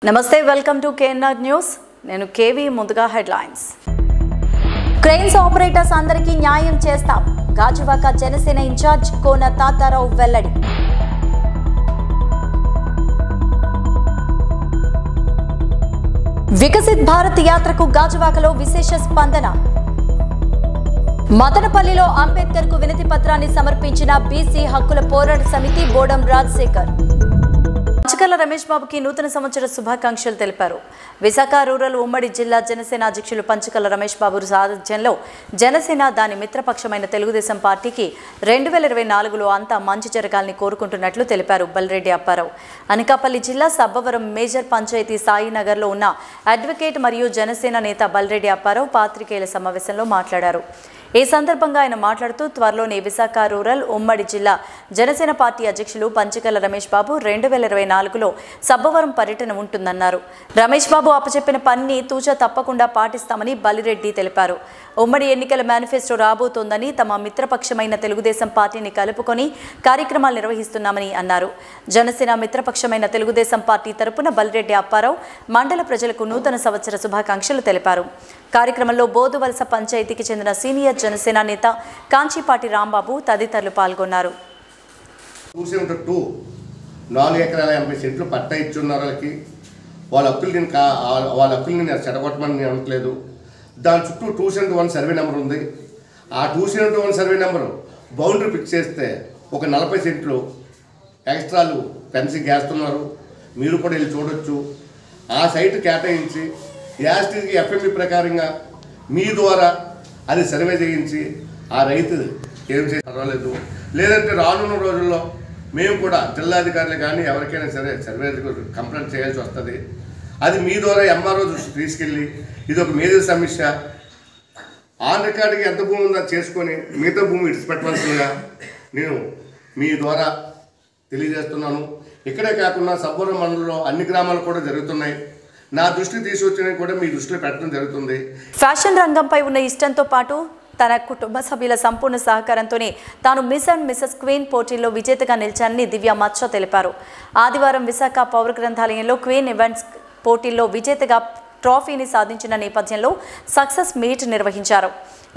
నమస్తే welcome to KNR news నేను KV ముందుగా హెడ్లైన్స్ క్రెయిన్స్ ఆపరేటర్స్ అందరికీ న్యాయం చేస్తాం గాజువాక జనసేన ఇన్ఛార్జ్ కోన తాతారావు వెల్లడి వికసిత్ భారత్ యాత్రకు గాజువాకలో విశేష స్పందన మదనపల్లిలో అంబేద్కర్ కు వినతి పత్రాన్ని సమర్పించిన బీసీ హక్కుల పోరాట సమితి బోడం రాజశేఖర్ పంచకర్ల రమేష్ బాబుకి నూతన సంవత్సర శుభాకాంక్షలు తెలిపారు. విశాఖ రూరల్ ఉమ్మడి జిల్లా జనసేన అధ్యక్షులు పంచకర్ల రమేష్ బాబు సారథ్యంలో జనసేన దాని మిత్రపక్షమైన తెలుగుదేశం పార్టీకి 2024లో అంతా మంచి జరగాలని కోరుకుంటున్నట్లు తెలిపారు. బల్రెడ్డి అప్పారావు అనకాపల్లి జిల్లా సబ్బవరం మేజర్ పంచాయతీ సాయినగర్లో ఉన్న అడ్వకేట్ మరియు జనసేన నేత బల్రెడ్డి అప్పారావు పాత్రికేయుల సమావేశంలో మాట్లాడారు. ఈ సందర్భంగా ఆయన మాట్లాడుతూ త్వరలోనే విశాఖ రూరల్ ఉమ్మడి జిల్లా జనసేన పార్టీ అధ్యక్షులు పంచకర్ల రమేష్ బాబు 2024లో సబ్బవరం పర్యటన ఉంటుందన్నారు. రమేష్ బాబు అప్పచెప్పిన పనిని తూచా తప్పకుండా పాటిస్తామని బలిరెడ్డి తెలిపారు. ఉమ్మడి ఎన్నికల మేనిఫెస్టో రాబోతోందని తమ మిత్రపక్షమైన తెలుగుదేశం పార్టీని కలుపుకొని కార్యక్రమాలు నిర్వహిస్తున్నామని అన్నారు. జనసేన మిత్రపక్షమైన తెలుగుదేశం పార్టీ తరపున బలిరెడ్డి అప్పారావు మండల ప్రజలకు నూతన సంవత్సర శుభాకాంక్షలు తెలిపారు. కార్యక్రమంలో బోదువలస పంచాయతీకి చెందిన సీనియర్ జనసేన నేత కాంచీపాటి రాంబాబు తదితరులు పాల్గొన్నారు. 4 ఎకరాల 80 సెంట్లు పట్టా ఇచ్చున్న వాళ్ళ హక్కుల్ని నేను చెడగొట్టమని నేను అనట్లేదు. దాని చుట్టూ 2/1 సర్వే నెంబర్ ఉంది. ఆ 2/1 సర్వే నెంబరు బౌండరీ ఫిక్స్ చేస్తే ఒక 40 సెంట్లు ఎక్స్ట్రాలు ఫెన్సింగ్ వేస్తున్నారు. మీరు కూడా వెళ్ళి చూడొచ్చు. ఆ సైట్ కేటాయించి యాస్టీకి ఎఫ్ఎంఈ ప్రకారంగా మీ ద్వారా అది సర్వే చేయించి ఆ రైతు ఏం చేసి పర్వాలేదు. లేదంటే రానున్న రోజుల్లో మేము కూడా జిల్లాధికారులు కానీ ఎవరికైనా సరే సర్వే కంప్లైంట్ చేయాల్సి వస్తుంది. అది మీ ద్వారా ఎంఆర్ఓ దృష్టి తీసుకెళ్ళి ఇది ఒక మేజర్ సమస్య, ఆన్ రికార్డుకి ఎంత భూమి ఉందో చేసుకొని మిగతా భూమి విడిచిపెట్టవలసిందిగా నేను మీ ద్వారా తెలియజేస్తున్నాను. ఇక్కడే కాకుండా సబ్బవరం మండలంలో అన్ని గ్రామాలు కూడా జరుగుతున్నాయి. నా దృష్టి తీసుకొచ్చినవి కూడా మీ దృష్టిలో పెట్టడం జరుగుతుంది. ఫ్యాషన్ రంగంపై ఉన్న ఇష్టంతో పాటు తన కుటుంబ సభ్యుల సంపూర్ణ సహకారంతోనే తాను మిస్ అండ్ మిసెస్ క్వీన్ పోటీల్లో విజేతగా నిలిచానని దివ్య మచ్చ తెలిపారు. ఆదివారం విశాఖ పౌర గ్రంథాలయంలో క్వీన్ ఈవెంట్స్ పోటీల్లో విజేతగా ట్రోఫీని సాధించిన నేపథ్యంలో సక్సెస్ మీట్ నిర్వహించారు.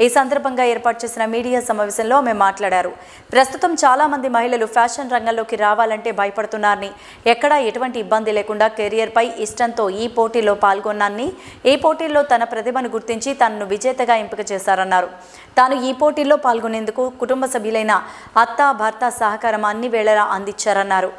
ఈ సందర్భంగా ఏర్పాటు చేసిన మీడియా సమావేశంలో ఆమె మాట్లాడారు. ప్రస్తుతం చాలా మంది మహిళలు ఫ్యాషన్ రంగంలోకి రావాలంటే భయపడుతున్నారని, ఎక్కడా ఎటువంటి ఇబ్బంది లేకుండా కెరియర్పై ఇష్టంతో ఈ పోటీలో పాల్గొన్నానని, ఈ పోటీల్లో తన ప్రతిభను గుర్తించి తనను విజేతగా ఎంపిక చేశారన్నారు. తాను ఈ పోటీల్లో పాల్గొనేందుకు కుటుంబ సభ్యులైన అత్త, భర్త సహకారం అన్ని వేళలా అందించారన్నారు.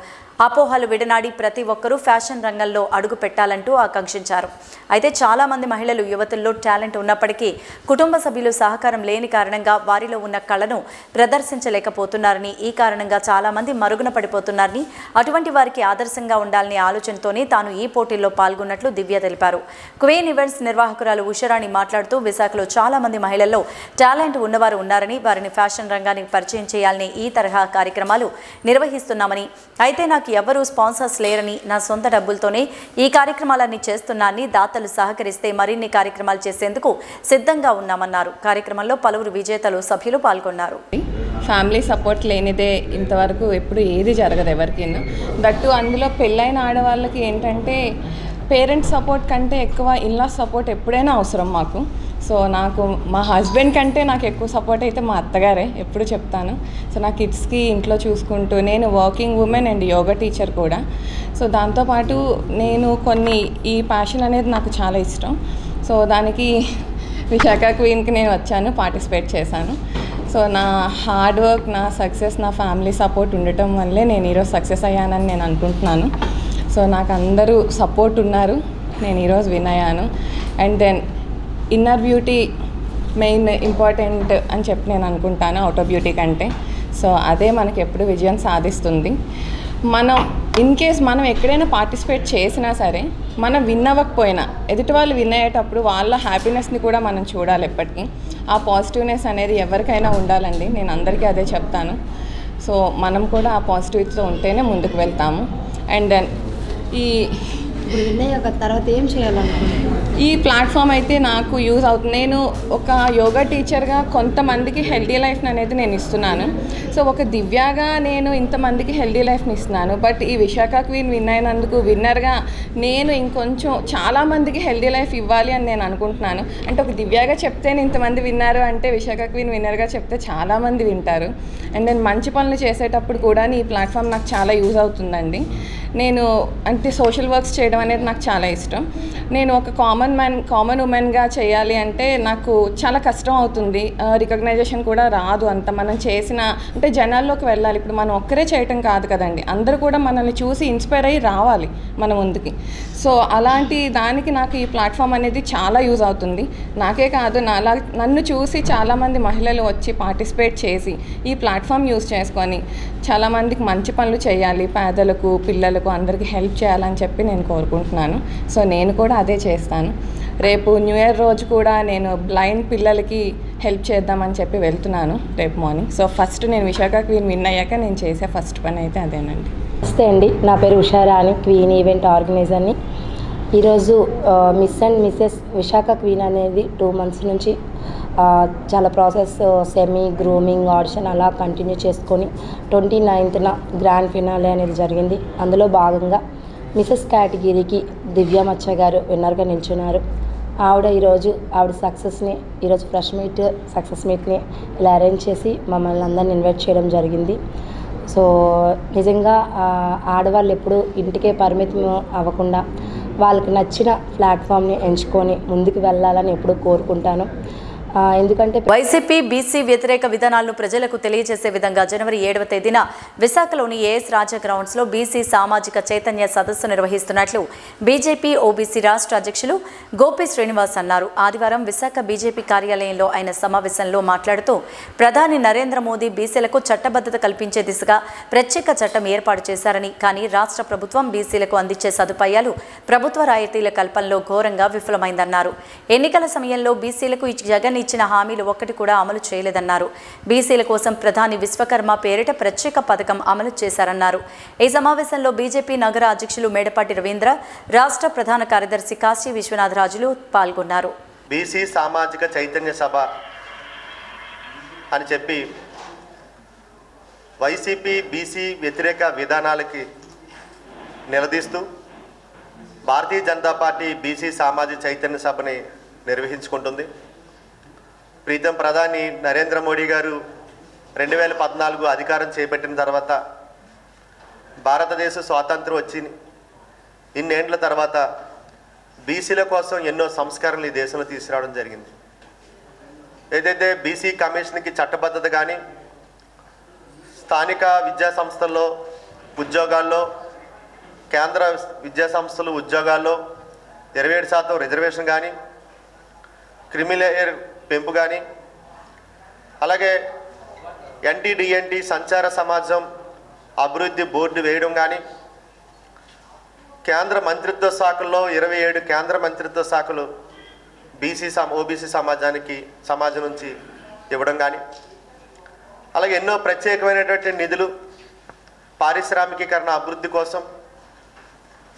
అపోహలు విడనాడి ప్రతి ఒక్కరూ ఫ్యాషన్ రంగంలో అడుగు పెట్టాలంటూ ఆకాంక్షించారు. అయితే చాలామంది మహిళలు, యువతుల్లో టాలెంట్ ఉన్నప్పటికీ కుటుంబ సభ్యులు సహకారం లేని కారణంగా వారిలో ఉన్న కళను ప్రదర్శించలేకపోతున్నారని, ఈ కారణంగా చాలామంది మరుగున పడిపోతున్నారని, అటువంటి వారికి ఆదర్శంగా ఉండాలని ఆలోచనతోనే తాను ఈ పోటీల్లో పాల్గొన్నట్లు దివ్య తెలిపారు. క్వీన్ ఈవెంట్స్ నిర్వాహకురాలు ఉషరాణి మాట్లాడుతూ విశాఖలో చాలామంది మహిళల్లో టాలెంట్ ఉన్నవారు ఉన్నారని, వారిని ఫ్యాషన్ రంగానికి పరిచయం చేయాలని ఈ తరహా కార్యక్రమాలు నిర్వహిస్తున్నామని, అయితే నాకు ఎవరూ స్పాన్సర్స్ లేరని, నా సొంత డబ్బులతోనే ఈ కార్యక్రమాలన్నీ చేస్తున్నానని, దాతలు సహకరిస్తే మరిన్ని కార్యక్రమాలు చేసేందుకు సిద్ధంగా ఉన్నామన్నారు. కార్యక్రమంలో పలువురు విజేతలు, సభ్యులు పాల్గొన్నారు. ఫ్యామిలీ సపోర్ట్ లేనిదే ఇంతవరకు ఎప్పుడు ఏది జరగదు ఎవరికైనా. దట్టు అందులో పెళ్ళైన ఆడవాళ్ళకి ఏంటంటే పేరెంట్స్ సపోర్ట్ కంటే ఎక్కువ ఇన్లా సపోర్ట్ ఎప్పుడైనా అవసరం మాకు. సో నాకు మా హస్బెండ్ కంటే నాకు ఎక్కువ సపోర్ట్ అయితే మా అత్తగారే, ఎప్పుడు చెప్తాను. సో నా కిడ్స్కి ఇంట్లో చూసుకుంటూ, నేను working women and yoga teacher కూడా. సో దాంతోపాటు నేను ఈ ప్యాషన్ అనేది నాకు చాలా ఇష్టం. సో దానికి విశాఖ క్వీన్కి నేను వచ్చాను, పార్టిసిపేట్ చేశాను. సో నా హార్డ్ వర్క్, నా సక్సెస్, నా ఫ్యామిలీ సపోర్ట్ ఉండటం వల్లే నేను ఈరోజు సక్సెస్ అయ్యానని నేను అనుకుంటున్నాను. సో నాకు అందరూ సపోర్ట్ ఉన్నారు, నేను ఈరోజు విన్ అయ్యాను. And then inner beauty main important అని చెప్పి నేను అనుకుంటాను అవుట్ ఆఫ్ బ్యూటీ కంటే. సో అదే మనకి ఎప్పుడు విజయం సాధిస్తుంది. మనం ఇన్ కేస్ మనం ఎక్కడైనా పార్టిసిపేట్ చేసినా సరే, మనం విన్ అవ్వకపోయినా ఎదుటి వాళ్ళు విన్ అయ్యేటప్పుడు వాళ్ళ హ్యాపీనెస్ని కూడా మనం చూడాలి. ఎప్పటికీ ఆ పాజిటివ్నెస్ అనేది ఎవరికైనా ఉండాలండి, నేను అందరికీ అదే చెప్తాను. సో మనం కూడా ఆ పాజిటివిటీతో ఉంటేనే ముందుకు వెళ్తాము. అండ్ దెన్ ఈ ఇప్పుడు విన్నాక తర్వాత ఏం చేయాలనుకుంటున్నాను? ఈ ప్లాట్ఫామ్ అయితే నాకు యూజ్ అవుతుంది. నేను ఒక యోగా టీచర్గా కొంతమందికి హెల్దీ లైఫ్ని అనేది నేను ఇస్తున్నాను. సో ఒక దివ్యాగా నేను ఇంతమందికి హెల్దీ లైఫ్ని ఇస్తున్నాను. బట్ ఈ విశాఖ క్వీన్ విన్ అయినందుకు విన్నర్గా నేను ఇంకొంచెం చాలామందికి హెల్దీ లైఫ్ ఇవ్వాలి అని నేను అనుకుంటున్నాను. అంటే ఒక దివ్యాగా చెప్తేనే ఇంతమంది విన్నారు అంటే విశాఖ క్వీన్ విన్నర్గా చెప్తే చాలామంది వింటారు. అండ్ నేను మంచి పనులు చేసేటప్పుడు కూడా ఈ ప్లాట్ఫామ్ నాకు చాలా యూజ్ అవుతుందండి. నేను అంటే సోషల్ వర్క్స్ చేయడం అనేది నాకు చాలా ఇష్టం. నేను ఒక కామన్ ఉమెన్గా చేయాలి అంటే నాకు చాలా కష్టం అవుతుంది. రికగ్నైజేషన్ కూడా రాదు అంత మనం చేసిన అంటే జనాల్లోకి వెళ్ళాలి. ఇప్పుడు మనం ఒక్కరే చేయటం కాదు కదండి, అందరూ కూడా మనల్ని చూసి ఇన్స్పైర్ అయ్యి రావాలి మన ముందుకి. సో అలాంటి దానికి నాకు ఈ ప్లాట్ఫామ్ అనేది చాలా యూజ్ అవుతుంది. నాకే కాదు నన్ను చూసి చాలామంది మహిళలు వచ్చి పార్టిసిపేట్ చేసి ఈ ప్లాట్ఫామ్ యూజ్ చేసుకొని చాలామందికి మంచి పనులు చేయాలి, పేదలకు పిల్లలకు అందరికీ హెల్ప్ చేయాలని చెప్పి నేను కోరుకుంటున్నాను. సో నేను కూడా అదే చేస్తాను. రేపు న్యూ ఇయర్ రోజు కూడా నేను బ్లైండ్ పిల్లలకి హెల్ప్ చేద్దామని చెప్పి వెళ్తున్నాను రేపు మార్నింగ్. సో ఫస్ట్ నేను విశాఖ క్వీన్ విన్ అయ్యాక నేను చేసే ఫస్ట్ పని అయితే అదేనండి. నమస్తే అండి, నా పేరు ఉషారాణి, క్వీన్ ఈవెంట్ ఆర్గనైజర్ని. ఈరోజు miss and Mrs Visakha queen అనేది 2 months నుంచి చాలా ప్రాసెస్ సెమీ గ్రూమింగ్ ఆడిషన్ అలా కంటిన్యూ చేసుకొని 29th గ్రాండ్ ఫినాలే అనేది జరిగింది. అందులో భాగంగా మిసెస్ కేటగిరీకి దివ్య మచ్చ గారు విన్నర్గా నిల్చున్నారు. ఆవిడ సక్సెస్ని ఈరోజు సక్సెస్ మీట్ని ఇలా అరేంజ్ చేసి మమ్మల్ని అందరిని ఇన్వైట్ చేయడం జరిగింది. సో నిజంగా ఆడవాళ్ళు ఎప్పుడూ ఇంటికే పరిమితం అవ్వకుండా వాళ్ళకి నచ్చిన ప్లాట్ఫామ్ని ఎంచుకొని ముందుకు వెళ్ళాలని ఎప్పుడూ కోరుకుంటాను. ఎందుకంటే వైసీపీ బీసీ వ్యతిరేక విధానాలను ప్రజలకు తెలియజేసే విధంగా జనవరి 7వ తేదీన విశాఖలోని ఏఎస్ రాజా గ్రౌండ్స్లో బీసీ సామాజిక చైతన్య సదస్సు నిర్వహిస్తున్నట్లు బీజేపీ ఓబీసీ రాష్ట్ర అధ్యక్షులు గోపి శ్రీనివాస్ అన్నారు. ఆదివారం విశాఖ బీజేపీ కార్యాలయంలో ఆయన సమావేశంలో మాట్లాడుతూ ప్రధాని నరేంద్ర మోదీ బీసీలకు చట్టబద్ధత కల్పించే దిశగా ప్రత్యేక చట్టం ఏర్పాటు చేశారని, కానీ రాష్ట్ర ప్రభుత్వం బీసీలకు అందించే సదుపాయాలు ప్రభుత్వ రాయితీల కల్పనలో ఘోరంగా విఫలమైందన్నారు. ఎన్నికల సమయంలో బీసీలకు జగన్ ఇచ్చిన హామీలు ఒక్కటి కూడా అమలు చేయలేదన్నారు. బీసీల కోసం ప్రధాని విశ్వకర్మ పేరిట ప్రత్యేక పథకం అమలు చేశారన్నారు. ఈ సమావేశంలో బీజేపీ నగర అధ్యక్షులు మేడపాటి రవీంద్ర, రాష్ట్ర ప్రధాన కార్యదర్శి కాశీ విశ్వనాథరాజులు పాల్గొన్నారు. బీసీ సామాజిక చైతన్య సభ అని చెప్పి వైసీపీ బీసీ వ్యతిరేక విధానాలకి నిలదీస్తూ భారతీయ జనతా పార్టీ బీసీ సామాజిక చైతన్య సభని నిర్వహించుకుంటుంది. ప్రీతం ప్రధాని నరేంద్ర మోడీ గారు 2014 అధికారం చేపట్టిన తర్వాత భారతదేశ స్వాతంత్రం వచ్చి ఇన్నేండ్ల తర్వాత బీసీల కోసం ఎన్నో సంస్కరణలు ఈ దేశంలో తీసుకురావడం జరిగింది. ఏదైతే బీసీ కమిషన్కి చట్టబద్ధత కానీ స్థానిక విద్యా సంస్థల్లో ఉద్యోగాల్లో కేంద్ర విద్యా సంస్థలు ఉద్యోగాల్లో 27% రిజర్వేషన్ కానీ క్రిమిలేయర్ పెంపు కానీ అలాగే NTDNT సంచార సమాజం అభివృద్ధి బోర్డు వేయడం కానీ కేంద్ర మంత్రిత్వ శాఖల్లో 27 కేంద్ర మంత్రిత్వ శాఖలు ఓబీసీ సమాజం నుంచి ఇవ్వడం కానీ అలాగే ఎన్నో ప్రత్యేకమైనటువంటి నిధులు పారిశ్రామికీకరణ అభివృద్ధి కోసం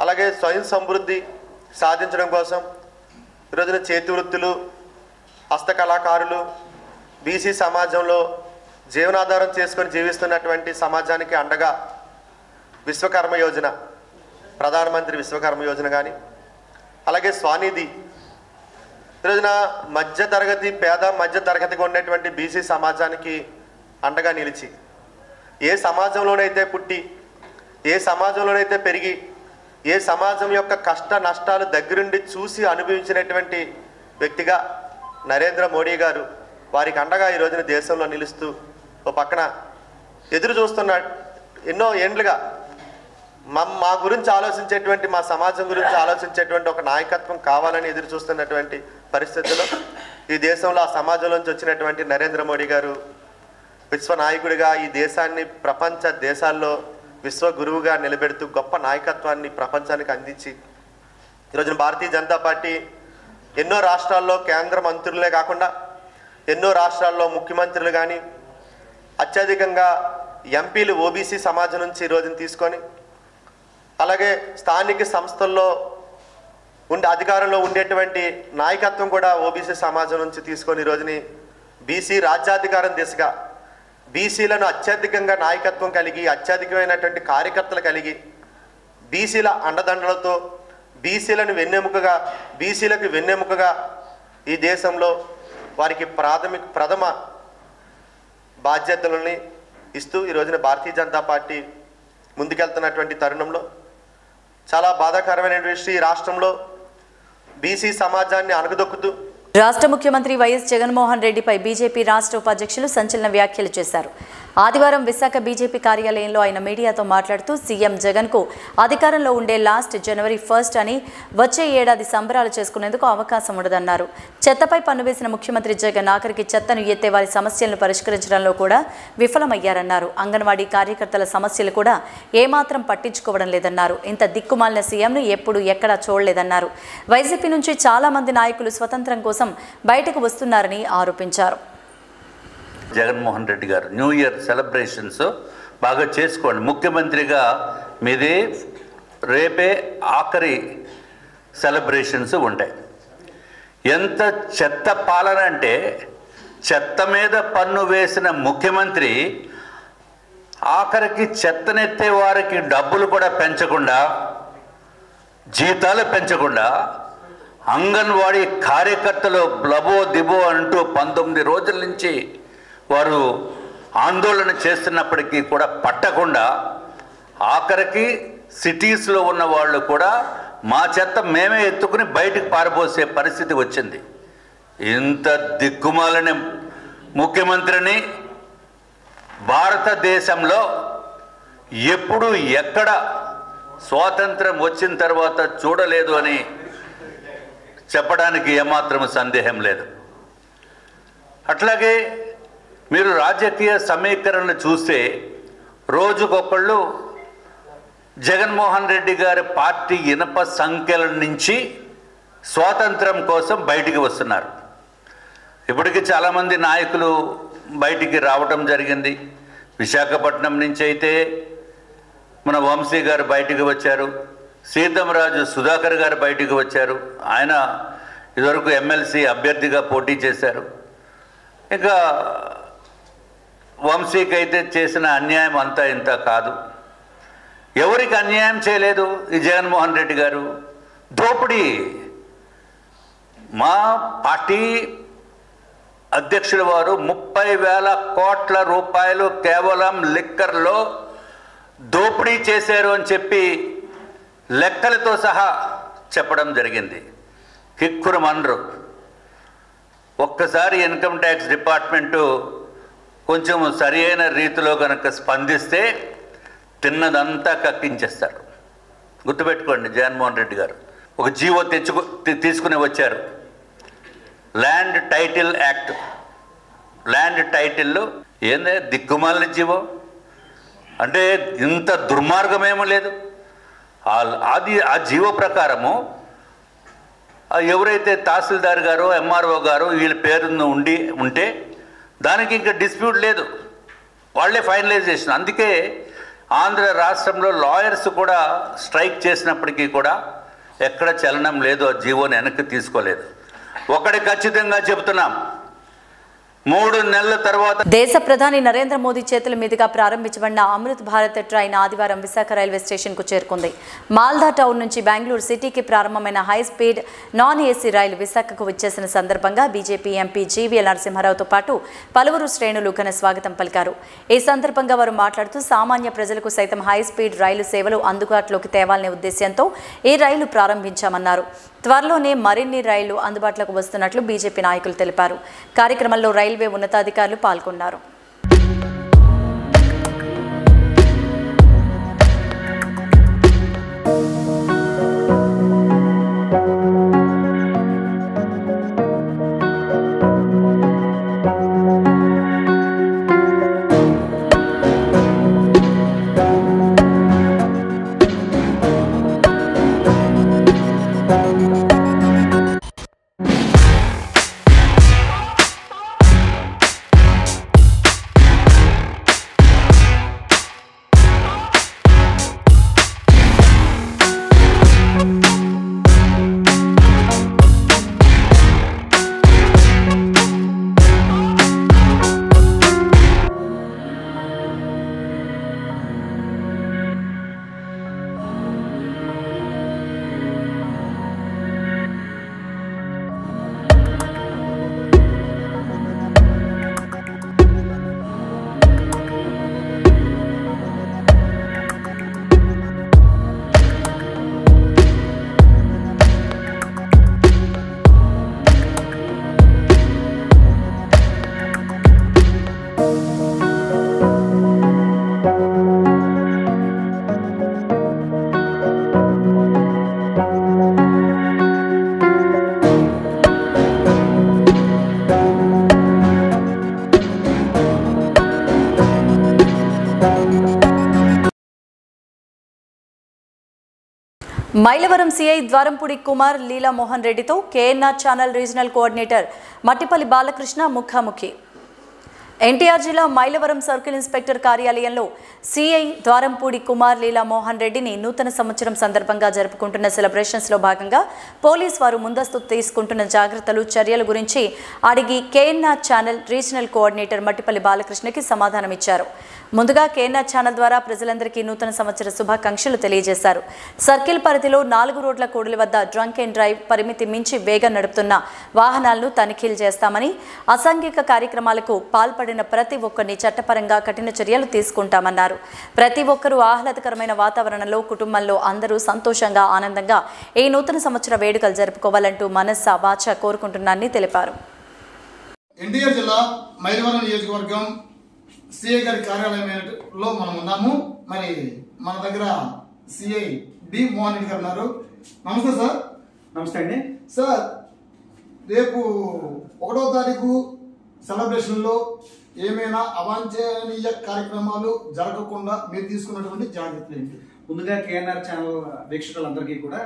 అలాగే స్వయం సమృద్ధి సాధించడం కోసం ఈరోజున చేతి వృత్తులు హస్తకళాకారులు బీసీ సమాజంలో జీవనాధారం చేసుకొని జీవిస్తున్నటువంటి సమాజానికి అండగా విశ్వకర్మ యోజన, ప్రధానమంత్రి విశ్వకర్మ యోజన కానీ అలాగే స్వానిధి ఈరోజున పేద మధ్య తరగతిగా ఉన్నటువంటి బీసీ సమాజానికి అండగా నిలిచి ఏ సమాజంలోనైతే పుట్టి ఏ సమాజంలోనైతే పెరిగి ఏ సమాజం యొక్క కష్ట నష్టాలు దగ్గరుండి చూసి అనుభవించినటువంటి వ్యక్తిగా నరేంద్ర మోడీ గారు వారికి అండగా ఈ రోజున దేశంలో నిలుస్తూ ఓ పక్కన ఎదురు చూస్తున్న ఎన్నో ఏండ్లుగా మా గురించి ఆలోచించేటువంటి మా సమాజం గురించి ఆలోచించేటువంటి ఒక నాయకత్వం కావాలని ఎదురు చూస్తున్నటువంటి పరిస్థితుల్లో ఈ దేశంలో ఆ సమాజంలోంచి వచ్చినటువంటి నరేంద్ర మోడీ గారు విశ్వనాయకుడిగా ఈ దేశాన్ని ప్రపంచ దేశాల్లో విశ్వగురువుగా నిలబెడుతూ గొప్ప నాయకత్వాన్ని ప్రపంచానికి అందించి ఈరోజున భారతీయ జనతా పార్టీ ఎన్నో రాష్ట్రాల్లో కేంద్ర మంత్రులే కాకుండా ఎన్నో రాష్ట్రాల్లో ముఖ్యమంత్రులు కానీ అత్యధికంగా ఎంపీలు ఓబీసీ సమాజం నుంచి ఈరోజున తీసుకొని అలాగే స్థానిక సంస్థల్లో అధికారంలో ఉండేటువంటి నాయకత్వం కూడా ఓబీసీ సమాజం నుంచి తీసుకొని ఈ రోజుని బీసీ రాజ్యాధికారం దిశగా బీసీలను అత్యధికంగా నాయకత్వం కలిగి అత్యధికమైనటువంటి కార్యకర్తలు కలిగి బీసీల అండదండలతో బీసీలకు వెన్నెముకగా ఈ దేశంలో వారికి ప్రథమ బాధ్యతలని ఇస్తూ ఈ రోజున భారతీయ జనతా పార్టీ ముందుకెళ్తున్నటువంటి తరుణంలో చాలా బాధాకరమైన విషయం, ఈ రాష్ట్రంలో బీసీ సమాజాన్ని అణగదొక్కుతూ రాష్ట్ర ముఖ్యమంత్రి వైఎస్ జగన్మోహన్ రెడ్డిపై బీజేపీ రాష్ట్ర ఉపాధ్యక్షులు సంచలన వ్యాఖ్యలు చేశారు. ఆదివారం విశాఖ బీజేపీ కార్యాలయంలో ఆయన మీడియాతో మాట్లాడుతూ సీఎం జగన్కు అధికారంలో ఉండే లాస్ట్ జనవరి 1 అని వచ్చే ఏడాది సంబరాలు చేసుకునేందుకు అవకాశం ఉండదన్నారు. చెత్తపై పన్ను వేసిన ముఖ్యమంత్రి జగన్ ఆఖరికి చెత్తను ఎత్తే వారి సమస్యలను పరిష్కరించడంలో కూడా విఫలమయ్యారన్నారు. అంగన్వాడీ కార్యకర్తల సమస్యలు కూడా ఏమాత్రం పట్టించుకోవడం లేదన్నారు. ఇంత దిక్కుమాలిన సీఎంను ఎప్పుడు ఎక్కడా చూడలేదన్నారు. వైసీపీ నుంచి చాలా మంది నాయకులు స్వతంత్రం కోసం బయటకు వస్తున్నారని ఆరోపించారు. జగన్మోహన్ రెడ్డి గారు న్యూ ఇయర్ సెలబ్రేషన్స్ బాగా చేసుకోండి. ముఖ్యమంత్రిగా మీది రేపే ఆఖరి సెలబ్రేషన్స్ ఉంటాయి. ఎంత చెత్త పాలన అంటే చెత్త మీద పన్ను వేసిన ముఖ్యమంత్రి ఆఖరికి చెత్తనెత్తే వారికి డబ్బులు కూడా పెంచకుండా, జీతాలు పెంచకుండా, అంగన్వాడీ కార్యకర్తలు బ్లబో దిబో అంటూ 19 రోజుల నుంచి వారు ఆందోళన చేస్తున్నప్పటికీ కూడా పట్టకుండా, ఆఖరికి సిటీస్లో ఉన్న వాళ్ళు కూడా మా చెత్త మేమే ఎత్తుకుని బయటకు పారబోసే పరిస్థితి వచ్చింది. ఇంత దిక్కుమాలని ముఖ్యమంత్రిని భారతదేశంలో ఎప్పుడు ఎక్కడ స్వాతంత్రం వచ్చిన తర్వాత చూడలేదు అని చెప్పడానికి ఏమాత్రం సందేహం లేదు. అట్లాగే మీరు రాజకీయ సమీకరణలు చూస్తే రోజుకొకళ్ళు జగన్మోహన్ రెడ్డి గారి పార్టీ ఇనప సంఖ్యల నుంచి స్వాతంత్రం కోసం బయటికి వస్తున్నారు. ఇప్పటికీ చాలామంది నాయకులు బయటికి రావటం జరిగింది. విశాఖపట్నం నుంచి అయితే మన వంశీ గారు బయటికి వచ్చారు, సీతంరాజు సుధాకర్ గారు బయటికి వచ్చారు. ఆయన ఇదివరకు ఎమ్మెల్సీ అభ్యర్థిగా పోటీ చేశారు. ఇంకా వంశీకి అయితే చేసిన అన్యాయం అంతా ఇంత కాదు. ఎవరికి అన్యాయం చేయలేదు ఈ జగన్మోహన్ రెడ్డి గారు. దోపిడీ మా పార్టీ అధ్యక్షుల వారు 30,000 కోట్ల రూపాయలు కేవలం లిక్కర్లో దోపిడీ చేశారు అని చెప్పి లెక్కలతో సహా చెప్పడం జరిగింది. కిక్కురుమన్రు. ఒక్కసారి ఇన్కమ్ ట్యాక్స్ డిపార్ట్మెంటు కొంచెం సరి అయిన రీతిలో కనుక స్పందిస్తే తిన్నదంతా కక్కించేస్తారు. గుర్తుపెట్టుకోండి, జగన్మోహన్ రెడ్డి గారు ఒక జీవో తీసుకుని వచ్చారు. Land title act. ల్యాండ్ టైటిల్లో ఏందే దిక్కుమాలిన జీవో అంటే ఇంత దుర్మార్గమేమో లేదు. అది ఆ జీవో ప్రకారము ఎవరైతే తహసీల్దార్ గారు ఎంఆర్ఓ గారు వీళ్ళ పేరును ఉంటే దానికి ఇంకా డిస్ప్యూట్ లేదు, వాళ్ళే ఫైనలైజేషన్. అందుకే ఆంధ్ర రాష్ట్రంలో లాయర్స్ కూడా స్ట్రైక్ చేసినప్పటికీ కూడా ఎక్కడ చలనం లేదు, ఆ జీవోని వెనక్కి తీసుకోలేదు. ఒకటి ఖచ్చితంగా చెబుతున్నాం, 3 నెలల తర్వాత దేశ ప్రధాని నరేంద్ర మోదీ చేతుల మీదుగా ప్రారంభించబడిన అమృత్ భారత్ ట్రైన్ ఆదివారం విశాఖ రైల్వే స్టేషన్కు చేరుకుంది. మాల్దా టౌన్ నుంచి బెంగళూరు సిటీకి ప్రారంభమైన హై స్పీడ్ నాన్ ఏసీ రైలు విశాఖకు వచ్చేసిన సందర్భంగా బీజేపీ ఎంపీ జీవీఎల్ నరసింహారావుతో పాటు పలువురు శ్రేణులు ఘన స్వాగతం పలికారు. ఈ సందర్భంగా వారు మాట్లాడుతూ సామాన్య ప్రజలకు సైతం హై స్పీడ్ రైలు సేవలు అందుబాటులోకి తేవాలనే ఉద్దేశ్యంతో ఈ రైలు ప్రారంభించామన్నారు. త్వరలోనే మరిన్ని రైళ్లు అందుబాటులోకి వస్తున్నట్లు బీజేపీ నాయకులు తెలిపారు. కార్యక్రమంలో రైల్వే ఉన్నతాధికారులు పాల్గొన్నారు. మైలవరం సిఐ ద్వారంపూడి కుమార్ లీలా మోహన్ రెడ్డితో KNR channel regional coordinator Mattipalli Balakrishna ముఖాముఖి. ఎన్టీఆర్ జిల్లా మైలవరం సర్కిల్ ఇన్స్పెక్టర్ కార్యాలయంలో సిఐ ద్వారంపూడి కుమార్ లీలా మోహన్ రెడ్డిని నూతన సంవత్సరం సందర్భంగా జరుపుకుంటున్న సెలబ్రేషన్స్లో భాగంగా పోలీసు వారు ముందస్తు తీసుకుంటున్న జాగ్రత్తలు చర్యల గురించి అడిగి KNR channel regional coordinator Mattipalli బాలకృష్ణకి సమాధానమిచ్చారు. ముందుగా కేఎన్ఆర్ ఛానల్ ద్వారా ప్రజలందరికీ నూతన సంవత్సర శుభాకాంక్షలు తెలియజేశారు. సర్కిల్ పరిధిలో 4 రోడ్ల కూడలి వద్ద డ్రంక్ అండ్ డ్రైవ్, పరిమితి మించి వేగం నడుపుతున్న వాహనాలను తనిఖీలు చేస్తామని, అసాంఘిక కార్యక్రమాలకు పాల్పడిన ప్రతి ఒక్కరిని చట్టపరంగా కఠిన చర్యలు తీసుకుంటామన్నారు. ప్రతి ఒక్కరూ ఆహ్లాదకరమైన వాతావరణంలో కుటుంబంలో అందరూ సంతోషంగా ఆనందంగా ఈ నూతన సంవత్సర వేడుకలు జరుపుకోవాలంటూ మనస్స వాచ కోరుకుంటున్నారని తెలిపారు. ఎన్టీఆర్ జిల్లా మైలవరం నియోజకవర్గం సిఐ గారి కార్యాలయంలో మనం ఉన్నాము. మరి మన దగ్గర సిఐ డి మోహన్ రెడ్డి గారు ఉన్నారు. నమస్తే సార్. నమస్తే అండి సార్. రేపు 1వ తారీఖు సెలబ్రేషన్లో ఏమైనా అవాంఛనీయ కార్యక్రమాలు జరగకుండా మీరు తీసుకున్నటువంటి జాగ్రత్తలు ఏంటి? ముందుగా కేఎన్ఆర్ ఛానల్ వీక్షకులందరికీ కూడా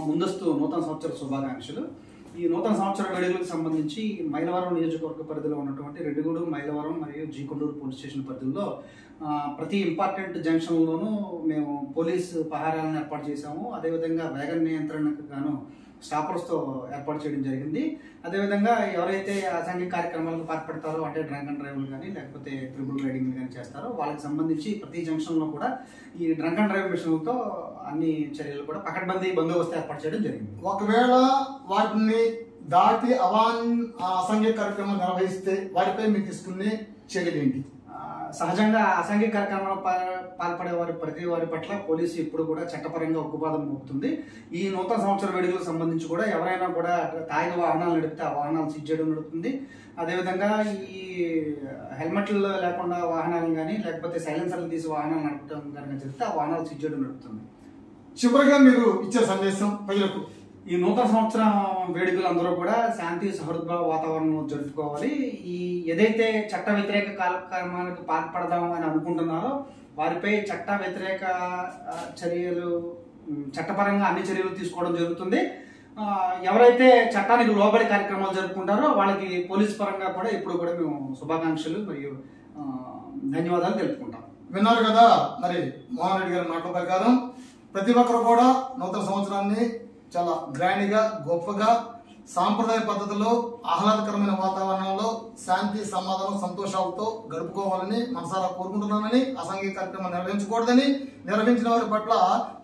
ముందస్తు నూతన సంవత్సర శుభాకాంక్షలు. ఈ నూతన సంవత్సర వేడుకలకు సంబంధించి మైలవరం నియోజకవర్గ పరిధిలో ఉన్నటువంటి రెడ్డిగూడు, మైలవరం మరియు జీకొండూరు పోలీస్ స్టేషన్ పరిధిలో ప్రతి ఇంపార్టెంట్ జంక్షన్లోనూ మేము పోలీసు పహారాలను ఏర్పాటు చేశాము. అదేవిధంగా వేగ నియంత్రణకు గాను స్టాపర్స్తో ఏర్పాటు చేయడం జరిగింది. అదేవిధంగా ఎవరైతే అసాంఘిక కార్యక్రమాలకు పాల్పడతారో, అంటే డ్రంక్ అండ్ డ్రైవ్లు కానీ లేకపోతే ట్రిపుల్ రైడింగ్ కానీ చేస్తారో వాళ్ళకి సంబంధించి ప్రతి జంక్షన్లో కూడా ఈ డ్రంక్ అండ్ డ్రైవ్ మిషన్లతో అన్ని చర్యలు కూడా పకడ్బందీ బందోబస్తు ఏర్పాటు చేయడం జరిగింది. ఒకవేళ వాటిని దాటి అసాంఘిక కార్యక్రమాలు నిర్వహిస్తే వారిపై మీరు తీసుకునే చర్యలు ఏంటి? సహజంగా అసాంఘిక కార్యక్రమాలు పాల్పడే ప్రతి వారి పట్ల పోలీసు ఇప్పుడు కూడా చట్టపరంగా ఉక్కుపాదం మోపుతుంది. ఈ నూతన సంవత్సర వేడుకలకు సంబంధించి కూడా ఎవరైనా కూడా తాగిన వాహనాలు నడిపితే ఆ వాహనాలు సీజ్ చేయడం జరుగుతుంది. అదేవిధంగా ఈ హెల్మెట్లు లేకుండా వాహనాలు కానీ లేకపోతే సైలెన్సర్లు తీసి వాహనాలు నడపడం కనుక జరిగితే ఆ వాహనాలు సీజ్ చేయడం జరుగుతుంది. చివరిగా మీరు ఇచ్చే సందేశం ప్రజలకు? ఈ నూతన సంవత్సరం వేడుకలు అందరూ కూడా శాంతి సహృద్భావ వాతావరణం జరుపుకోవాలి. ఈ ఏదైతే చట్ట వ్యతిరేక కార్యక్రమాలకు పాల్పడదాం అని అనుకుంటున్నారో వారిపై చట్ట వ్యతిరేక చర్యలు, చట్టపరంగా అన్ని చర్యలు తీసుకోవడం జరుగుతుంది. ఎవరైతే చట్టానికి లోబడి కార్యక్రమాలు జరుపుకుంటారో వాళ్ళకి పోలీసు పరంగా కూడా ఇప్పుడు కూడా మేము శుభాకాంక్షలు మరియు ధన్యవాదాలు తెలుపుకుంటాం. విన్నారు కదా మరి మోహన్ రెడ్డి గారి మాటల ప్రకారం ప్రతి ఒక్కరు కూడా నూతన సంవత్సరాన్ని చాలా గ్రాండ్ గా, గొప్పగా, సాంప్రదాయ పద్ధతిలో, ఆహ్లాదకరమైన వాతావరణంలో శాంతి, సమాధానం, సంతోషాలతో గడుపుకోవాలని మనసారా కోరుకుంటున్నానని, అసాంఘిక కార్యక్రమాలు నిర్వహించకూడదని, నిర్వహించిన వారి పట్ల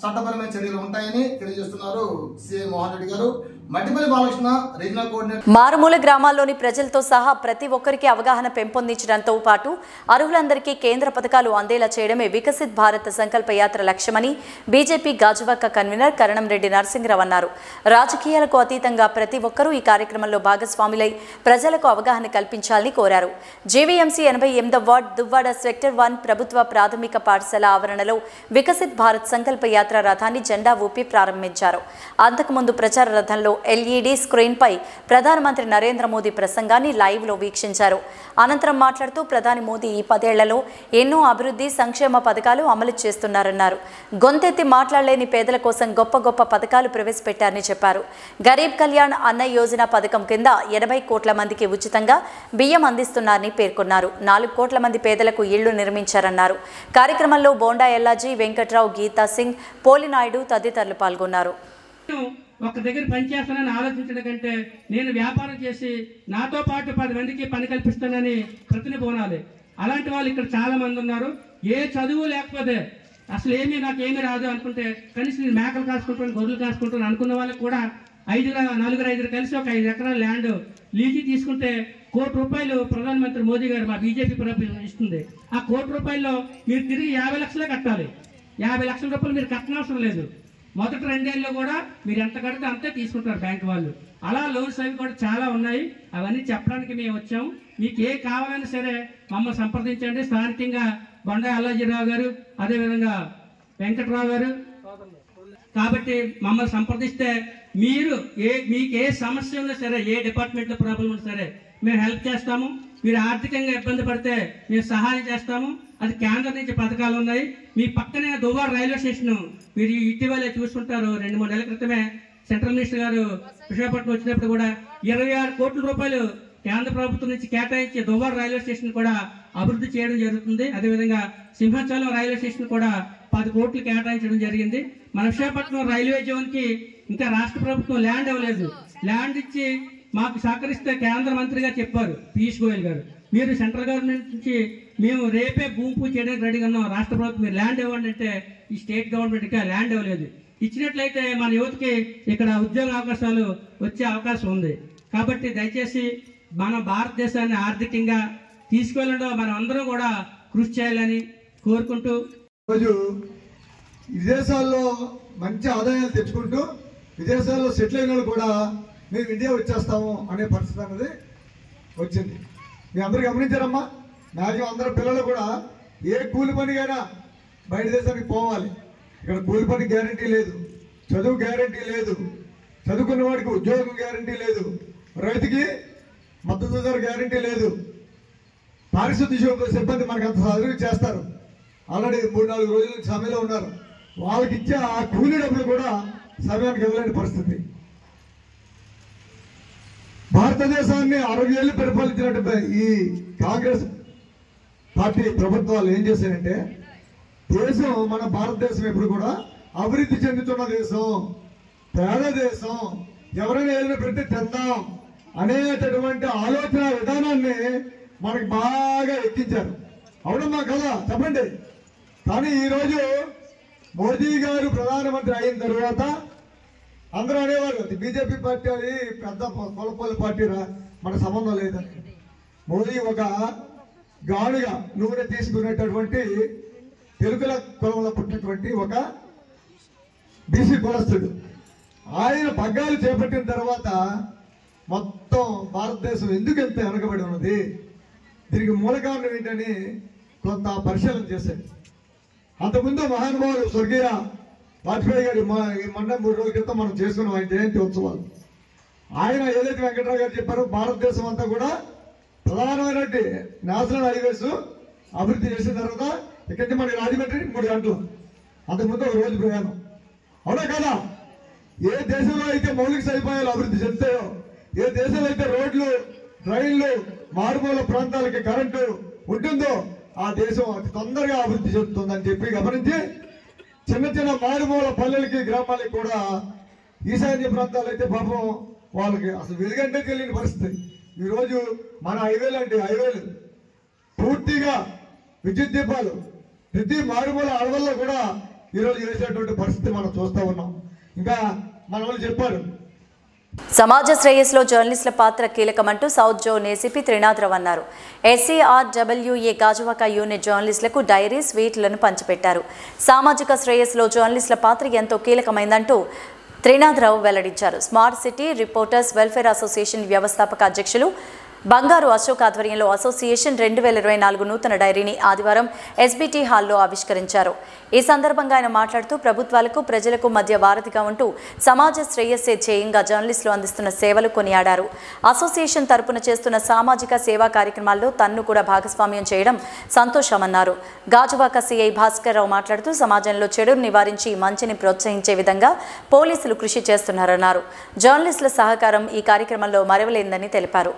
చట్టపరమైన చర్యలు ఉంటాయని తెలియజేస్తున్నారు సిఐ మోహన్ రెడ్డి గారు. Mattipalli Balakrishna regional coordinator. మారుమూల గ్రామాల్లోని ప్రజలతో సహా ప్రతి ఒక్కరికి అవగాహన పెంపొందించడంతో పాటు అర్హులందరికీ కేంద్ర పథకాలు అందేలా చేయడమే వికసిత్ భారత్ సంకల్ప యాత్ర లక్ష్యమని బీజేపీ గాజువాక కన్వీనర్ కరణం రెడ్డి నరసింహరావు అన్నారు. రాజకీయాలకు అతీతంగా ప్రతి ఒక్కరూ ఈ కార్యక్రమంలో భాగస్వాములై ప్రజలకు అవగాహన కల్పించాలని కోరారు. జీవీఎంసీ 88వ వార్డ్ దువ్వాడ సెక్టర్ 1 ప్రభుత్వ ప్రాథమిక పాఠశాల ఆవరణలో వికసిత్ భారత్ సంకల్ప యాత్ర రథాన్ని జెండా ఊపి ప్రారంభించారు. అంతకుముందు ప్రచార రథంలో ఎల్ఈడి స్క్రీన్పై ప్రధానమంత్రి నరేంద్ర మోదీ ప్రసంగాన్ని లైవ్లో వీక్షించారు. అనంతరం మాట్లాడుతూ ప్రధాని మోదీ ఈ 10 ఏళ్లలో ఎన్నో అభివృద్ధి సంక్షేమ పథకాలు అమలు చేస్తున్నారన్నారు. గొంతెత్తి మాట్లాడలేని పేదల కోసం గొప్ప గొప్ప పథకాలు ప్రవేశపెట్టారని చెప్పారు. గరీబ్ కళ్యాణ్ అన్న యోజన పథకం కింద 80 కోట్ల మందికి ఉచితంగా బియ్యం అందిస్తున్నారని పేర్కొన్నారు. 4 కోట్ల మంది పేదలకు ఇళ్లు నిర్మించారన్నారు. కార్యక్రమంలో బోండా ఎల్లాజీ, వెంకట్రావు, గీతా సింగ్, పోలినాయుడు తదితరులు పాల్గొన్నారు. ఒక దగ్గర పనిచేస్తానని ఆలోచించడం కంటే నేను వ్యాపారం చేసి నాతో పాటు 10 మందికి పని కల్పిస్తానని ప్రతినిపోనాలి. అలాంటి వాళ్ళు ఇక్కడ చాలా మంది ఉన్నారు. ఏ చదువు లేకపోతే అసలు నాకేమీ రాదు అనుకుంటే కనీసం నేను మేకలు కాసుకుంటాను, గొర్రెలు కాసుకుంటాను అనుకున్న వాళ్ళకి కూడా 4-5 కలిసి ఒక 5 ఎకరాల ల్యాండ్ లీజు తీసుకుంటే ₹1 కోటి ప్రధానమంత్రి మోదీ గారు మా బీజేపీ ప్రభుత్వం ఇస్తుంది. ఆ ₹1 కోటిలో మీరు తిరిగి 50 లక్షలే కట్టాలి. 50 లక్షల రూపాయలు మీరు కట్టనవసరం లేదు. మొదటి 2 ఏళ్ళలో కూడా మీరు ఎంత కడితే అంతే తీసుకుంటారు బ్యాంక్ వాళ్ళు. అలా లోన్స్ అవి కూడా చాలా ఉన్నాయి. అవన్నీ చెప్పడానికి మేము వచ్చాము. మీకు ఏ కావాలన్నా సరే మమ్మల్ని సంప్రదించండి. స్థానికంగా బొండా అల్లాజీరావు గారు, అదేవిధంగా వెంకట్రావు గారు. కాబట్టి మమ్మల్ని సంప్రదిస్తే మీకు ఏ సమస్య ఉన్నా సరే, ఏ డిపార్ట్మెంట్లో ప్రాబ్లం ఉన్నా సరే మేము హెల్ప్ చేస్తాము. మీరు ఆర్థికంగా ఇబ్బంది పడితే మేము సహాయం చేస్తాము. అది కేంద్రం నుంచి పథకాలు ఉన్నాయి. మీ పక్కనే దువ్వాడ రైల్వే స్టేషన్ మీరు ఇటీవలే చూసుకుంటారు. 2-3 నెలల క్రితమే సెంట్రల్ మినిస్టర్ గారు విశాఖపట్నం వచ్చినప్పుడు కూడా 26 కోట్ల రూపాయలు కేంద్ర ప్రభుత్వం నుంచి కేటాయించి దువ్వాడ రైల్వే స్టేషన్ కూడా అభివృద్ధి చేయడం జరుగుతుంది. అదేవిధంగా సింహాచలం రైల్వే స్టేషన్ కూడా 10 కోట్లు కేటాయించడం జరిగింది. మన విశాఖపట్నం రైల్వే జోన్కి ఇంకా రాష్ట్ర ప్రభుత్వం ల్యాండ్ ఇవ్వలేదు. ల్యాండ్ ఇచ్చి మాకు సహకరిస్తే కేంద్ర మంత్రిగా చెప్పారు పీయూష్ గోయల్ గారు, మీరు సెంట్రల్ గవర్నమెంట్ నుంచి మేము రేపే భూమి పూజ చేయడానికి రెడీగా ఉన్నాం, రాష్ట్ర ప్రభుత్వం మీరు ల్యాండ్ ఇవ్వండి అంటే ఈ స్టేట్ గవర్నమెంట్కి ల్యాండ్ ఇవ్వలేదు. ఇచ్చినట్లయితే మన యువతకి ఇక్కడ ఉద్యోగ అవకాశాలు వచ్చే అవకాశం ఉంది. కాబట్టి దయచేసి మన భారతదేశాన్ని ఆర్థికంగా తీసుకెళ్ళడంలో మనం అందరం కూడా కృషి చేయాలని కోరుకుంటూ, రోజు విదేశాల్లో మంచి ఆదాయాలు తెచ్చుకుంటూ విదేశాల్లో సెటిల్ అయిన వాళ్ళు కూడా మేము ఇండియా వచ్చేస్తాము అనే పరిస్థితి అనేది వచ్చింది. మీ అందరూ గమనించారమ్మా. మ్యాక్సిమం అందరు పిల్లలు కూడా ఏ కూలి పనికైనా బయట దేశానికి పోవాలి. ఇక్కడ కూలి పని గ్యారంటీ లేదు, చదువు గ్యారంటీ లేదు, చదువుకున్న వాడికి ఉద్యోగం గ్యారంటీ లేదు, రైతుకి మద్దతు ధర గ్యారంటీ లేదు. పారిశుద్ధ్య సిబ్బంది మనకు అంత చదువు చేస్తారు, ఆల్రెడీ 3-4 రోజుల సమయంలో ఉన్నారు. వాళ్ళకి ఇచ్చే ఆ కూలీ డబ్బులు కూడా సమయానికి ఇవ్వలేని పరిస్థితి. భారతదేశాన్ని 60 ఏళ్ళు పరిపాలించినట్టు ఈ కాంగ్రెస్ పార్టీ ప్రభుత్వాలు ఏం చేశాయంటే, దేశం మన భారతదేశం ఎప్పుడు కూడా అభివృద్ధి చెందుతున్న దేశం, పేద దేశం, ఎవరైనా ఏదైనా పెడితే తిందాం అనేటటువంటి ఆలోచన విధానాన్ని మనకు బాగా ఎక్కించారు. అవునమ్మా కదా చెప్పండి. కానీ ఈరోజు మోదీ గారు ప్రధానమంత్రి అయిన తర్వాత అందరూ అనేవారు బీజేపీ పార్టీ అది పెద్ద కొలపల్లి పార్టీ మనకు సంబంధం లేదని. మోదీ ఒక గానుగా నూనె తీసుకునేటటువంటి తెలుగుల కులంలో పుట్టినటువంటి ఒక బీసీ కులస్తుడు. ఆయన పగ్గాలు చేపట్టిన తర్వాత మొత్తం భారతదేశం ఎందుకు ఎంత వెనకబడి ఉన్నది, దీనికి మూల కారణం ఏంటని కొంత పరిశీలన చేశారు. అంతకుముందు మహానుభావులు స్వర్గీయ వాజ్పేయి గారి మొన్న 3 రోజుల క్రితం మనం చేసుకున్నాం ఆయన జయంతి ఉత్సవాలు. ఆయన ఏదైతే వెంకటరావు గారు చెప్పారో భారతదేశం అంతా కూడా ప్రధానమైనటువంటి నేషనల్ హైవేస్ అభివృద్ధి చేసిన తర్వాత ఇక్కడి నుంచి మనకి రాజమండ్రి 3 గంటలు, అంతకుముందు 1 రోజు ప్రయాణం. అవునా కదా? ఏ దేశంలో అయితే మౌలిక సదుపాయాలు అభివృద్ధి చెందుతాయో, ఏ దేశంలో అయితే రోడ్లు, ట్రైన్లు, మారుమూల ప్రాంతాలకి కరెంటు ఉంటుందో ఆ దేశం అతి తొందరగా అభివృద్ధి చెందుతుందని చెప్పి గమనించి చిన్న చిన్న మారుమూల పల్లెలకి, గ్రామాలకి కూడా ఈశాన్య ప్రాంతాలు అయితే పాపం వాళ్ళకి అసలు వెలుగంటే తెలియని పరిస్థితి. ఈరోజు మన హైవేలు పూర్తిగా విద్యుత్ దీపాలు ప్రతి మారుమూల అడవుల్లో కూడా ఈరోజు వేసేటువంటి పరిస్థితి మనం చూస్తూ ఉన్నాం. ఇంకా మన వాళ్ళు చెప్పారు, సమాజ శ్రేయస్సులో జర్నలిస్టుల పాత్ర కీలకమంటూ సౌత్ జోన్ ఏసీపీ త్రినాథరావు అన్నారు. SCRWA గాజువాక యూనిట్ జర్నలిస్టులకు డైరీ, స్వీట్లను పంచిపెట్టారు. సామాజిక శ్రేయస్సులో జర్నలిస్టుల పాత్ర ఎంతో కీలకమైందంటూ త్రినాథరావు వెల్లడించారు. Smart city reporters welfare association వ్యవస్థాపక అధ్యక్షులు బంగారు అశోక్ ఆధ్వర్యంలో అసోసియేషన్ 2024 నూతన డైరీని ఆదివారం SBT హాల్లో ఆవిష్కరించారు. ఈ సందర్భంగా ఆయన మాట్లాడుతూ ప్రభుత్వాలకు, ప్రజలకు మధ్య వారధిగా ఉంటూ సమాజ శ్రేయస్సే ధ్యేయంగా జర్నలిస్టులు అందిస్తున్న సేవలు కొనియాడారు. అసోసియేషన్ తరపున చేస్తున్న సామాజిక సేవా కార్యక్రమాల్లో తన్ను కూడా భాగస్వామ్యం చేయడం సంతోషమన్నారు. గాజువాక సిఐ భాస్కర్ రావు మాట్లాడుతూ సమాజంలో చెడును నివారించి మంచిని ప్రోత్సహించే విధంగా పోలీసులు కృషి చేస్తున్నారన్నారు. జర్నలిస్టుల సహకారం ఈ కార్యక్రమంలో మరవలేందని తెలిపారు.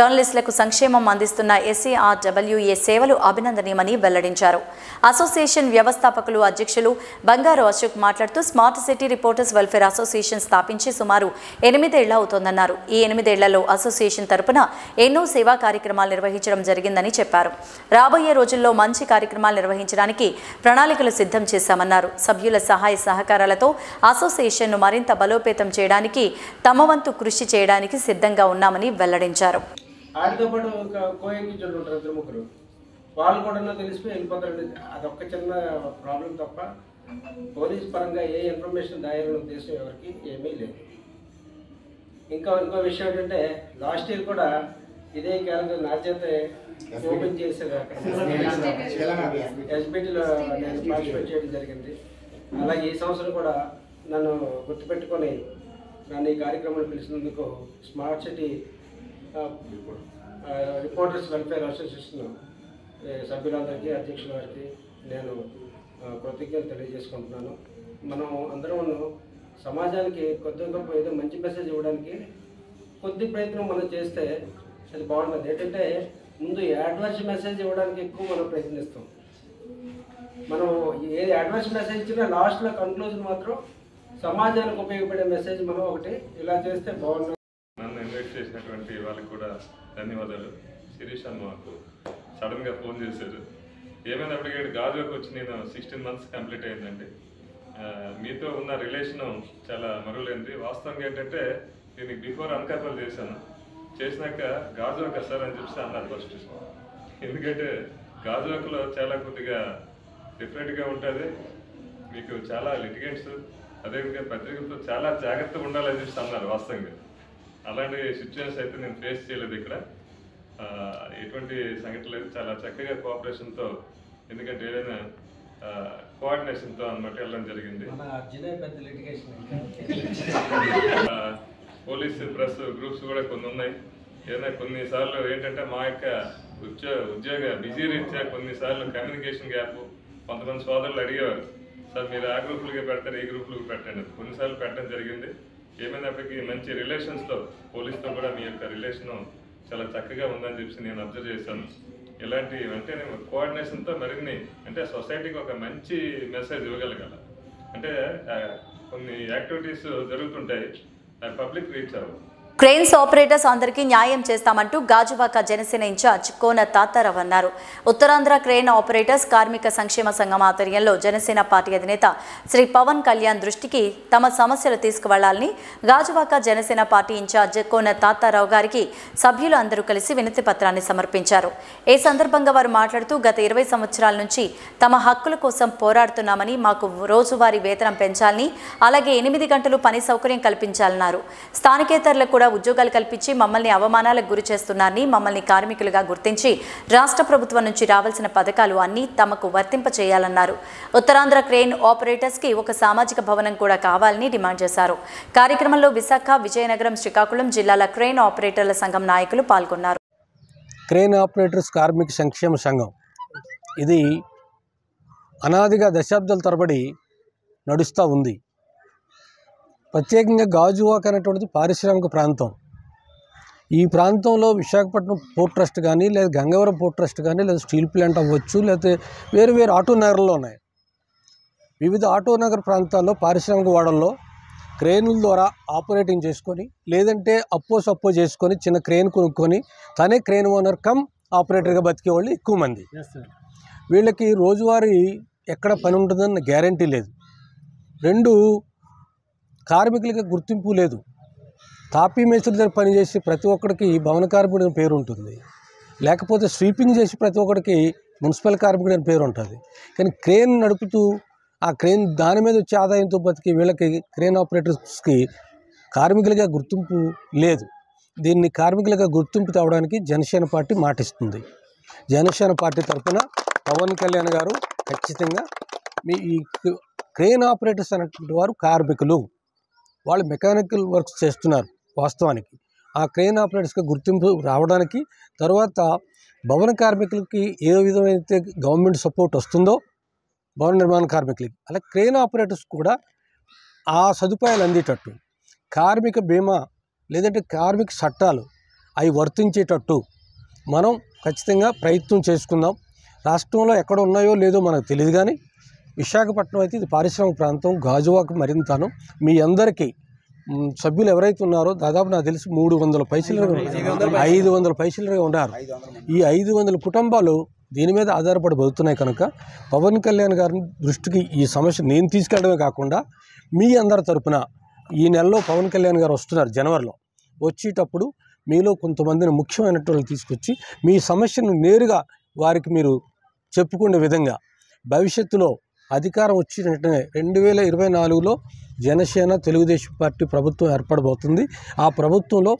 జర్నలిస్టులకు సంక్షేమం అందిస్తున్న SCRWA సేవలు అభినందనీయమని వెల్లడించారు. అసోసియేషన్ వ్యవస్థాపకులు, అధ్యక్షులు బంగారు అశోక్ మాట్లాడుతూ smart city reporters welfare association స్థాపించి సుమారు 8 ఏళ్ల అవుతోందన్నారు. ఈ 8 ఏళ్లలో అసోసియేషన్ తరపున ఎన్నో సేవా కార్యక్రమాలు నిర్వహించడం జరిగిందని చెప్పారు. రాబోయే రోజుల్లో మంచి కార్యక్రమాలు నిర్వహించడానికి ప్రణాళికలు సిద్ధం చేశామన్నారు. సభ్యుల సహాయ సహకారాలతో అసోసియేషన్ను మరింత బలోపేతం చేయడానికి తమ వంతు కృషి చేయడానికి సిద్ధంగా ఉన్నామని వెల్లడించారు. వారితో పాటు ఒక కోఎగ్జిస్టెంట్ ఉంటారు, 2-3 వాళ్ళు కూడా తెలిసిపోయి వెళ్ళిపోతారండి. అదొక్క చిన్న ప్రాబ్లం తప్ప పోలీస్ పరంగా ఏ ఇన్ఫర్మేషన్ దాయాలనే ఉద్దేశం ఎవరికి ఏమీ లేదు. ఇంకో విషయం ఏంటంటే లాస్ట్ ఇయర్ కూడా ఇదే క్యాలెండర్ నా చేత ఓపెన్ చేశారు. అక్కడ SBTలో నేను పార్టిసిపేట్ చేయడం జరిగింది. అలాగే ఈ సంవత్సరం కూడా నన్ను గుర్తుపెట్టుకొని నన్ను ఈ కార్యక్రమాన్ని పిలిచినందుకు smart city reporters welfare association సభ్యులందరికీ, అధ్యక్షుల వారికి నేను కృతజ్ఞతలు తెలియజేసుకుంటున్నాను. మనం అందరం సమాజానికి కొద్ది గొప్ప ఏదో మంచి మెసేజ్ ఇవ్వడానికి కొద్ది ప్రయత్నం మనం చేస్తే అది బాగుంటుంది. ఏంటంటే ముందు అడ్వర్స్ మెసేజ్ ఇవ్వడానికి ఎక్కువ మనం ప్రయత్నిస్తాం. మనం ఏది అడ్వర్స్ మెసేజ్ ఇచ్చినా లాస్ట్లో కన్క్లూజన్ మాత్రం సమాజానికి ఉపయోగపడే మెసేజ్ మనం ఒకటి ఇలా చేస్తే బాగుంటుంది. నన్ను ఇన్వైట్ చేసినటువంటి వాళ్ళకి కూడా ధన్యవాదాలు. శిరీష్ అన్న మాకు సడన్గా ఫోన్ చేశారు. ఏమైనప్పటికీ గాజువాకు వచ్చి నేను 16 months కంప్లీట్ అయిందండి. మీతో ఉన్న రిలేషను చాలా మరువలేంది. వాస్తవంగా ఏంటంటే దీనికి బిఫోర్ అనకాపల్లి చేసినాక గాజువాక సార్ అని చెప్పి అన్నారు ఫస్ట్. ఎందుకంటే గాజువాకలో చాలా కొద్దిగా డిఫరెంట్గా ఉంటుంది, మీకు చాలా లిటిగెంట్స్, అదేవిధంగా పత్రికలతో చాలా జాగ్రత్తగా ఉండాలని చెప్పి అన్నారు. వాస్తవంగా అలాంటి సిచ్యువేషన్స్ అయితే నేను ఫేస్ చేయలేదు ఇక్కడ. ఎటువంటి సంఘటన లేదు. చాలా చక్కగా కోఆపరేషన్తో, ఎందుకంటే ఏదైనా కోఆర్డినేషన్తో అన్నమాట వెళ్ళడం జరిగింది. పోలీసు ప్రెస్ గ్రూప్స్ కూడా కొన్ని ఉన్నాయి. ఏదైనా కొన్నిసార్లు ఏంటంటే మా యొక్క ఉద్యోగ బిజీ రీత్యా కొన్నిసార్లు కమ్యూనికేషన్ గ్యాప్, కొంతమంది సోదరులు అడిగేవారు, సార్ మీరు ఆ గ్రూపులుగా పెడతారు, ఈ గ్రూపులకు పెట్టండి. కొన్నిసార్లు పెట్టడం జరిగింది. ఏమైనప్పటికీ మంచి రిలేషన్స్తో పోలీస్తో కూడా మీ యొక్క రిలేషను చాలా చక్కగా ఉందని చెప్పి నేను అబ్జర్వ్ చేశాను. ఇలాంటి అంటే కోఆర్డినేషన్తో మరిన్ని అంటే సొసైటీకి ఒక మంచి మెసేజ్ ఇవ్వగలగాల. అంటే కొన్ని యాక్టివిటీస్ జరుగుతుంటాయి, పబ్లిక్ రీచ్ అవ్వదు. క్రెయిన్స్ ఆపరేటర్స్ అందరికీ న్యాయం చేస్తామంటూ గాజువాక జనసేన ఇన్ఛార్జ్ కోన తాతారావు అన్నారు. ఉత్తరాంధ్ర క్రెయిన్ ఆపరేటర్స్ కార్మిక సంక్షేమ సంఘం ఆధ్వర్యంలో జనసేన పార్టీ అధినేత శ్రీ పవన్ కళ్యాణ్ దృష్టికి తమ సమస్యలు తీసుకువెళ్లాలని గాజువాక జనసేన పార్టీ ఇన్ఛార్జ్ కోన తాతారావు గారికి సభ్యులు అందరూ కలిసి వినతి పత్రాన్ని సమర్పించారు. ఈ సందర్భంగా వారు మాట్లాడుతూ గత 20 సంవత్సరాల నుంచి తమ హక్కుల కోసం పోరాడుతున్నామని, మాకు రోజువారీ వేతనం పెంచాలని, అలాగే 8 గంటలు పని సౌకర్యం కల్పించాలన్నారు. స్థానికేతరులకు కూడా ఉద్యోగాలు కల్పించి మమ్మల్ని అవమానాలకు గురి చేస్తున్నారని, మమ్మల్ని కార్మికులుగా గుర్తించి రాష్ట్ర ప్రభుత్వం నుంచి రావాల్సిన పథకాలు అన్నీ తమకు వర్తింపచేయాలన్నారు. ఉత్తరాంధ్ర క్రెయిన్ ఆపరేటర్స్ కి ఒక సామాజిక భవనం కూడా కావాలని డిమాండ్ చేశారు. కార్యక్రమంలో విశాఖ, విజయనగరం, శ్రీకాకుళం జిల్లాల క్రెయిన్ ఆపరేటర్ల సంఘం నాయకులు పాల్గొన్నారు. క్రెయిన్ ఆపరేటర్స్ కార్మిక సంక్షేమ సంఘం ఇది అనాదిగా దశాబ్దాల తరబడి నడుస్తూ ఉంది. ప్రత్యేకంగా గాజువాక అనేటువంటిది పారిశ్రామిక ప్రాంతం. ఈ ప్రాంతంలో విశాఖపట్నం పోర్ట్ ట్రస్ట్ కానీ, లేదా గంగవరం పోర్ట్ ట్రస్ట్ కానీ, లేదా స్టీల్ ప్లాంట్ అవ్వచ్చు, లేకపోతే వేరు వేరు ఆటో నగరాలు ఉన్నాయి. వివిధ ఆటో నగర ప్రాంతాల్లో పారిశ్రామిక వాడల్లో క్రెయిన్ల ద్వారా ఆపరేటింగ్ చేసుకొని, లేదంటే అప్పో చేసుకొని చిన్న క్రెయిన్ కొనుక్కొని తనే క్రెయిన్ ఓనర్ కమ్ ఆపరేటర్గా బతికే వాళ్ళు ఎక్కువ మంది. వీళ్ళకి రోజువారీ ఎక్కడ పని ఉంటుందన్న గ్యారంటీ లేదు. 2, కార్మికులకి గుర్తింపు లేదు. తాపీ మేస్త్రి దగ్గర పనిచేసి ప్రతి ఒక్కడికి భవన కార్మికుడు అని పేరు ఉంటుంది, లేకపోతే స్వీపింగ్ చేసి ప్రతి ఒక్కడికి మున్సిపల్ కార్మికుడు అని పేరు ఉంటుంది. కానీ క్రెయిన్ నడుపుతూ ఆ క్రెయిన్ దాని మీద వచ్చే ఆదాయంతో బతికి వీళ్ళకి క్రెయిన్ ఆపరేటర్స్కి కార్మికులుగా గుర్తింపు లేదు. దీన్ని కార్మికులుగా గుర్తింపు తేవడానికి జనసేన పార్టీ మాటిస్తుంది. జనసేన పార్టీ తరఫున పవన్ కళ్యాణ్ గారు ఖచ్చితంగా ఈ క్రెయిన్ ఆపరేటర్స్ అనేటువంటి వారు కార్మికులు, వాళ్ళు మెకానికల్ వర్క్స్ చేస్తున్నారు. వాస్తవానికి ఆ క్రెయిన్ ఆపరేటర్స్కి గుర్తింపు రావడానికి, తర్వాత భవన కార్మికులకి ఏ విధమైతే గవర్నమెంట్ సపోర్ట్ వస్తుందో భవన నిర్మాణ కార్మికులకి, అలా క్రెయిన్ ఆపరేటర్స్ కూడా ఆ సదుపాయాలు అందేటట్టు కార్మిక బీమా లేదంటే కార్మిక చట్టాలు అవి వర్తించేటట్టు మనం ఖచ్చితంగా ప్రయత్నం చేసుకుందాం. రాష్ట్రంలో ఎక్కడ ఉన్నాయో లేదో మనకు తెలియదు, కానీ విశాఖపట్నం అయితే ఇది పారిశ్రామిక ప్రాంతం, గాజువాక మరింతను. మీ అందరికీ సభ్యులు ఎవరైతే ఉన్నారో దాదాపు నాకు తెలిసి 300 పైసలు 500 పైసలుగా ఉన్నారు. ఈ 500 కుటుంబాలు దీని మీద ఆధారపడి బతుకుతున్నాయి. కనుక పవన్ కళ్యాణ్ గారి దృష్టికి ఈ సమస్య నేను తీసుకెళ్ళడమే కాకుండా మీ అందరి తరపున ఈ నెలలో పవన్ కళ్యాణ్ గారు వస్తున్నారు జనవరిలో. వచ్చేటప్పుడు మీలో కొంతమందిని ముఖ్యమైనటువంటి తీసుకొచ్చి మీ సమస్యను నేరుగా వారికి మీరు చెప్పుకునే విధంగా భవిష్యత్తులో అధికారం వచ్చిన వెంటనే 2024లో జనసేన తెలుగుదేశం పార్టీ ప్రభుత్వం ఏర్పడబోతుంది. ఆ ప్రభుత్వంలో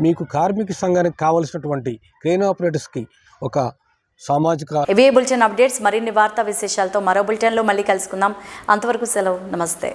మీకు కార్మిక సంఘానికి కావాల్సినటువంటి క్రెయిన్ ఆపరేటర్స్కి ఒక సామాజిక ఇవే బులెటిన్ అప్డేట్స్. మరిన్ని వార్తా విశేషాలతో మరో బులెటిన్లో మళ్ళీ కలుసుకుందాం. అంతవరకు సెలవు. నమస్తే.